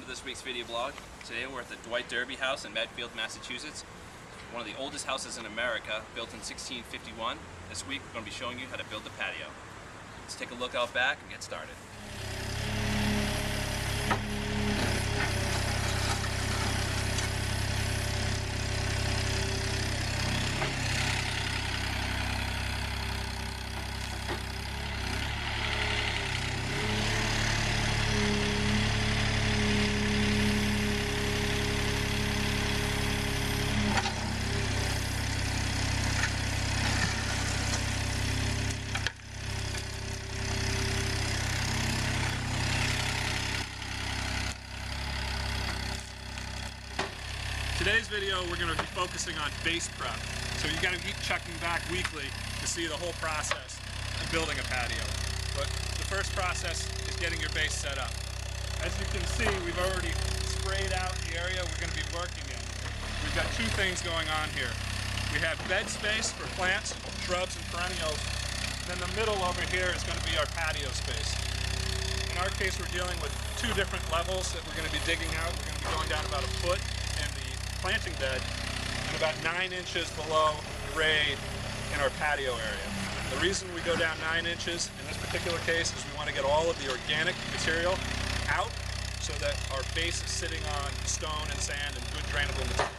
welcome to this week's video blog. Today we're at the Dwight Derby House in Medfield, Massachusetts. One of the oldest houses in America, built in 1651. This week we're going to be showing you how to build the patio. Let's take a look out back and get started. Today's video, we're going to be focusing on base prep. So you got to keep checking back weekly to see the whole process of building a patio. But the first process is getting your base set up. As you can see, we've already sprayed out the area we're going to be working in. We've got two things going on here. We have bed space for plants, shrubs, and perennials. And then the middle over here is going to be our patio space. In our case, we're dealing with two different levels that we're going to be digging out. We're going to be going down about a foot in the planting bed and about 9 inches below grade in our patio area. The reason we go down 9 inches in this particular case is we want to get all of the organic material out so that our base is sitting on stone and sand and good drainable material.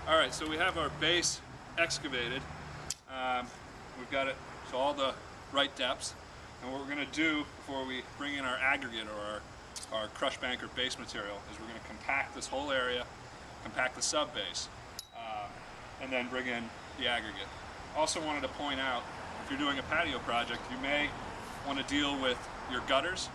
Alright, so we have our base excavated. We've got it to all the right depths. And what we're going to do before we bring in our aggregate or our crush bank or base material is we're going to compact this whole area, compact the sub base, and then bring in the aggregate. Also wanted to point out, if you're doing a patio project, you may want to deal with your gutters.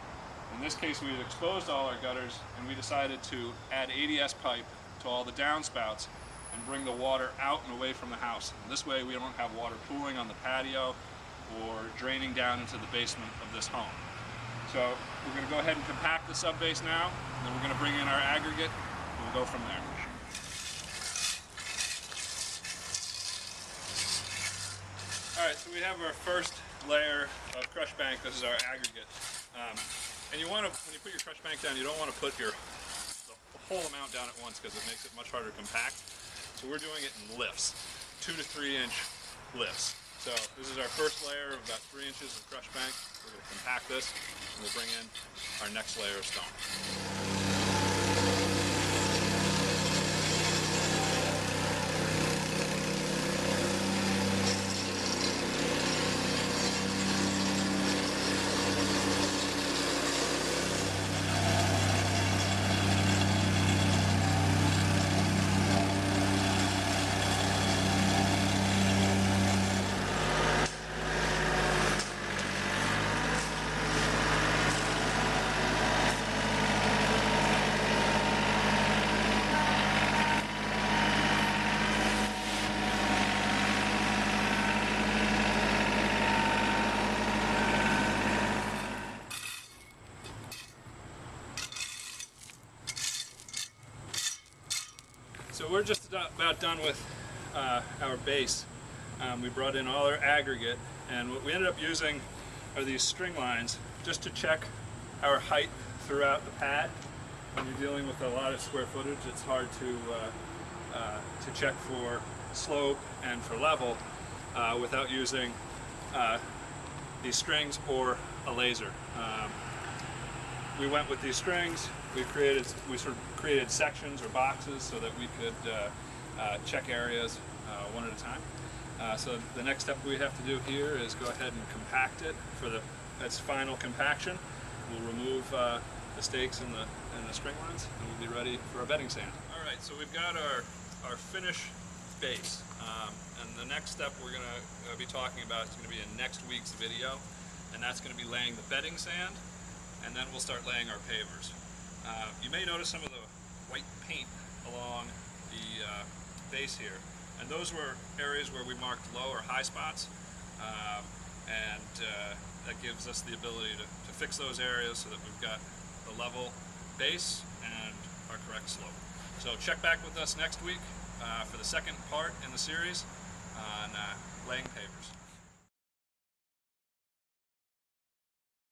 In this case, we had exposed all our gutters and we decided to add ADS pipe to all the downspouts and bring the water out and away from the house. And this way we don't have water pooling on the patio or draining down into the basement of this home. So we're going to go ahead and compact the sub base now, and then we're going to bring in our aggregate and we'll go from there. Alright, so we have our first layer of crush bank. This is our aggregate. And you want to, when you put your crush bank down, you don't want to put the whole amount down at once because it makes it much harder to compact. So we're doing it in lifts, 2 to 3 inch lifts. So this is our first layer of about 3 inches of crush bank. We're going to compact this and we'll bring in our next layer of stone. So we're just about done with our base. We brought in all our aggregate, and what we ended up using are these string lines just to check our height throughout the pad. When you're dealing with a lot of square footage, it's hard to check for slope and for level without using these strings or a laser. We went with these strings. We sort of created sections or boxes so that we could check areas one at a time. So the next step we have to do here is go ahead and compact it for its final compaction. We'll remove the stakes and the string lines, and we'll be ready for our bedding sand. All right, so we've got our finished base, and the next step we're going to be talking about is going to be in next week's video, and that's going to be laying the bedding sand, and then we'll start laying our pavers. You may notice some of the white paint along the base here, and those were areas where we marked low or high spots, and that gives us the ability to fix those areas so that we've got the level base and our correct slope. So check back with us next week for the second part in the series on laying pavers.